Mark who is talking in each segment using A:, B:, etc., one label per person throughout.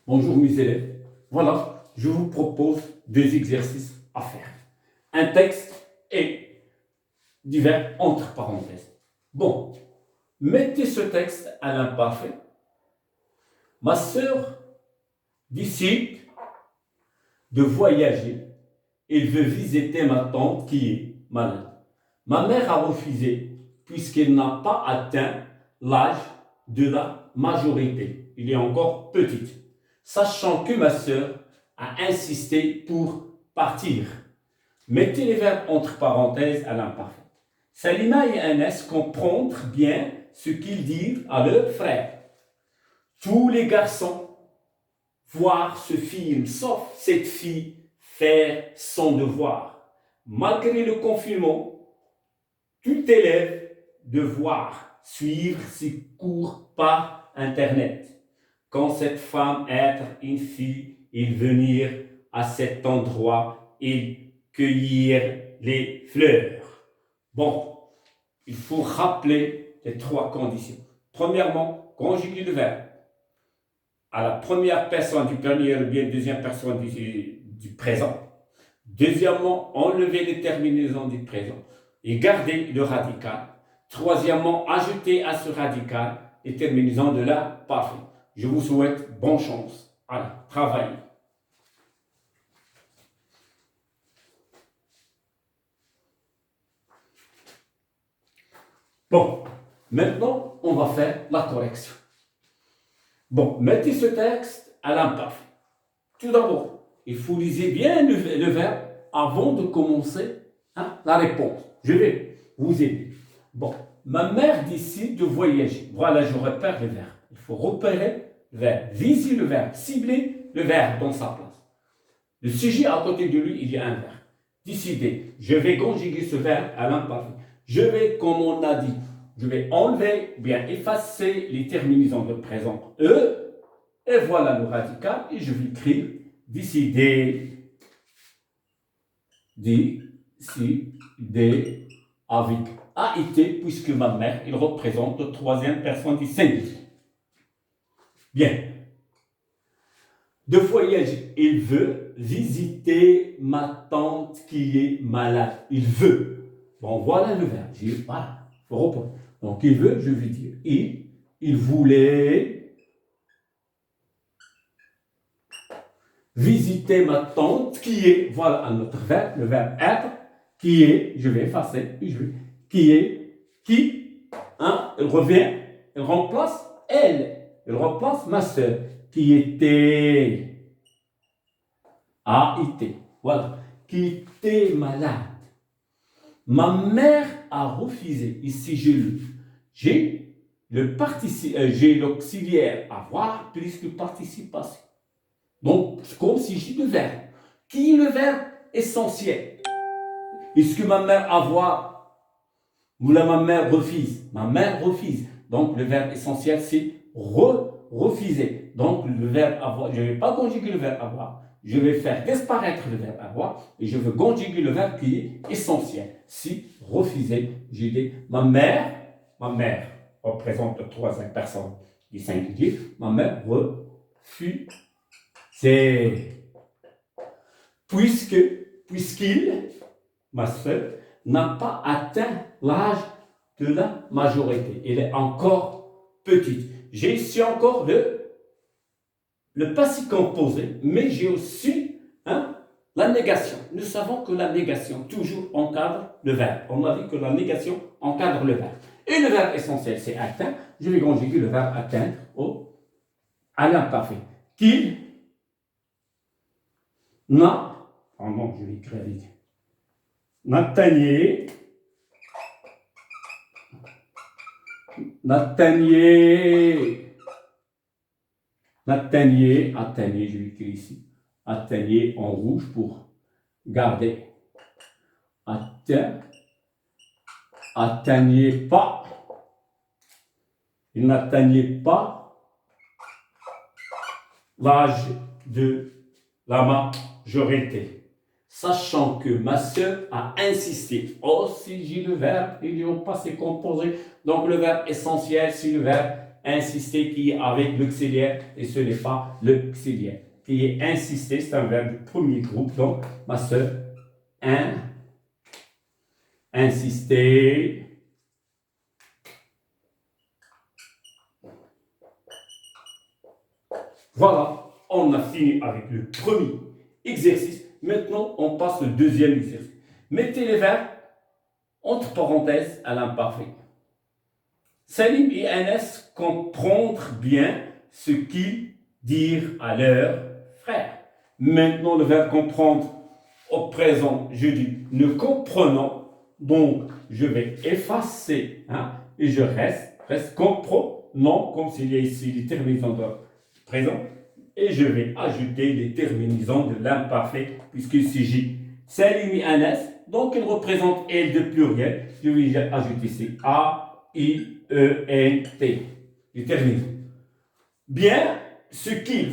A: Bonjour mes élèves. Voilà, je vous propose deux exercices à faire. Un texte et divers entre parenthèses. Bon, mettez ce texte à l'imparfait. Ma sœur décide de voyager. Elle veut visiter ma tante qui est malade. Ma mère a refusé puisqu'elle n'a pas atteint l'âge de la majorité. Elle est encore petite. Sachant que ma sœur a insisté pour partir. Mettez les verbes entre parenthèses à l'imparfait. Salima et Anas comprennent bien ce qu'ils disent à leur frère. Tous les garçons voir ce film, sauf cette fille, faire son devoir. Malgré le confinement, tout élève devoir suivre ses cours par Internet. Quand cette femme être une fille, il venir à cet endroit et cueillir les fleurs. Bon, il faut rappeler les trois conditions. Premièrement, conjuguer le verbe à la première personne du pluriel ou bien deuxième personne du présent. Deuxièmement, enlever les terminaisons du présent et garder le radical. Troisièmement, ajouter à ce radical les terminaisons de la parfaite. Je vous souhaite bonne chance. Allez, travaillez. Bon, maintenant, on va faire la correction. Bon, mettez ce texte à l'imparfait. Tout d'abord, il faut lire bien le verbe avant de commencer la réponse. Je vais vous aider. Bon, ma mère décide de voyager. Voilà, je repère le verbe. Il faut repérer le verbe, viser le verbe, cibler le verbe dans sa place. Le sujet à côté de lui, il y a un verbe. Décider. Je vais conjuguer ce verbe à l'imparfait. Je vais, comme on a dit, je vais enlever, bien effacer les terminaisons de présent E. Et voilà le radical. Et je vais écrire décider. Décider avec AIT, puisque ma mère, il représente la troisième personne du singulier. Bien. De voyager, il veut visiter ma tante qui est malade. Il veut. Bon, voilà le verbe. Voilà. Il faut reprendre. Donc, il veut, je vais dire il voulait visiter ma tante qui est, voilà un autre verbe, le verbe être, qui est, je vais effacer, qui, elle revient, elle remplace elle remplace ma soeur, qui était, voilà, qui était malade. Ma mère a refusé, ici j'ai l'auxiliaire avoir plus que participation. Donc, c'est comme si j'ai le verbe. Qui est le verbe essentiel? Est-ce que ma mère avoir ou ma mère refuse? Ma mère refuse. Donc, le verbe essentiel, c'est refuser. Donc, le verbe avoir, je ne vais pas conjuguer le verbe avoir. Je vais faire disparaître le verbe avoir et je veux conjuguer le verbe qui est essentiel. Si refuser, j'ai dit ma mère représente la troisième personne du singulier. Ma mère refuse. C'est puisqu'il, ma soeur, n'a pas atteint l'âge de la majorité. Elle est encore petite. J'ai ici encore le passé composé, mais j'ai aussi la négation. Nous savons que la négation toujours encadre le verbe. On a vu que la négation encadre le verbe. Et le verbe essentiel, c'est atteint. Je vais conjuguer le verbe atteindre à l'imparfait. Qu'il je vais écrire vite. N'atteignez, je vais écrire ici. Atteignez en rouge pour garder. Atteignez pas. Il n'atteignait pas l'âge de la majorité. Sachant que ma sœur a insisté. Oh, si j'ai le verbe, il y a passé composé. Donc le verbe essentiel, c'est le verbe insister qui est avec l'auxiliaire et ce n'est pas l'auxiliaire. Qui est insister, c'est un verbe du premier groupe. Donc, ma soeur, insister. Voilà, on a fini avec le premier exercice. Maintenant, on passe au deuxième exercice. Mettez les verbes entre parenthèses à l'imparfait. Salim et Anas comprennent bien ce qu'ils dirent à leur frère. Maintenant, le verbe comprendre au présent, je dis nous comprenons. Donc, je vais effacer et je reste comprenons, comme s'il y a ici les terminaisons de présent. Et je vais ajouter les terminaisons de l'imparfait, puisqu'il s'agit Salim et Anas. Donc, il représente L de pluriel. Je vais ajouter ici A, I, E, N, T. Les terminaisons. Bien, ce qu'il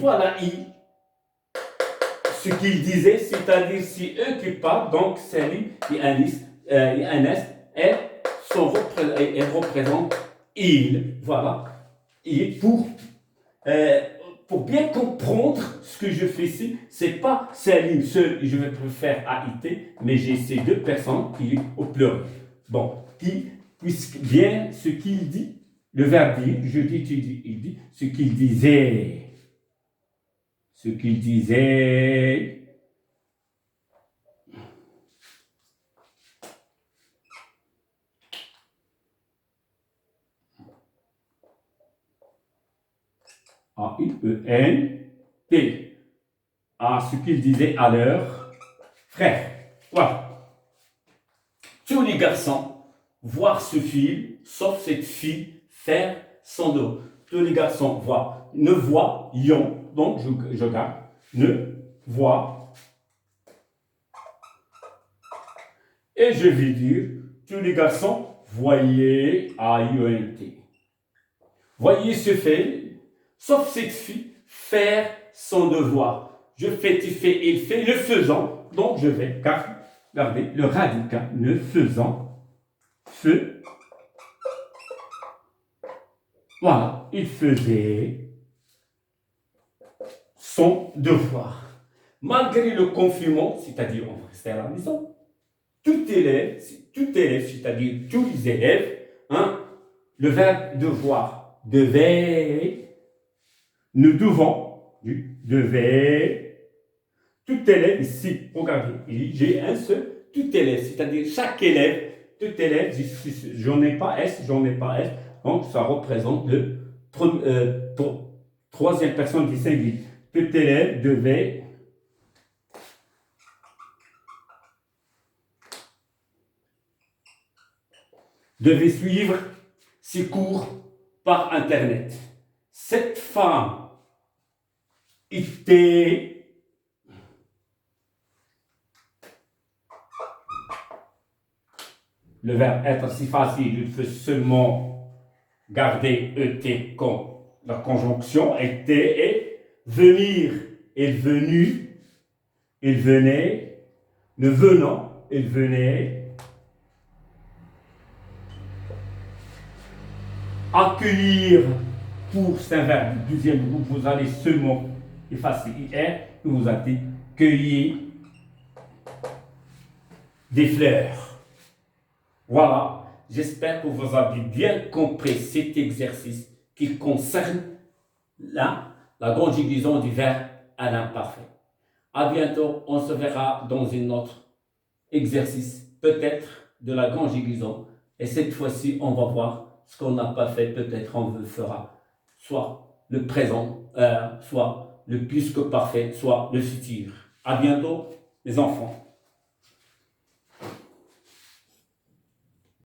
A: disait, c'est-à-dire si eux qui parlent, donc Salim et Anas, elles représentent il. Voilà. Et pour bien comprendre ce que je fais ici, c'est pas Salim seul, je vais faire AIT, mais j'ai ces deux personnes qui au pluriel. Bon, puisque bien ce qu'il dit, le verbe dire, je dis, tu dis, il dit, ce qu'il disait. Ce qu'il disait. A-I-E-N-T. Ce qu'il disait à leur frère. Voilà. Tous les garçons voient ce film, sauf cette fille, faire son dos. Tous les garçons ne voient, donc je garde, ne voient. Et je vais dire, tous les garçons voyaient A-I-E-N-T. Voyez ce fait, sauf cette fille, faire son devoir. Je fais, tu fais, il fait, le faisant. Donc, je vais garder le radical, le faisant. Voilà, il faisait son devoir. Malgré le confinement, c'est-à-dire on restait à la maison, tout élève, c'est-à-dire tous les élèves, le verbe devoir, devait, nous devons, devait, tout élève ici, regardez, j'ai un seul, tout élève, c'est-à-dire chaque élève, tout élève, j'en ai pas S, donc ça représente le troisième personne du singulier. Tout élève devait suivre ses cours par Internet. Cette femme était le verbe être si facile, il faut seulement garder ET comme la conjonction était et venir, il venu, il venait, le venant, il venait, accueillir, pour c'est un verbe du deuxième groupe, vous allez seulement effacer IR, et vous allez cueillir des fleurs. Voilà, j'espère que vous avez bien compris cet exercice qui concerne la conjugaison du verbe à l'imparfait. À bientôt, on se verra dans un autre exercice, peut-être de la conjugaison. Et cette fois-ci, on va voir ce qu'on n'a pas fait, peut-être on le fera. Soit le présent, soit le plus que parfait, soit le futur. À bientôt, les enfants.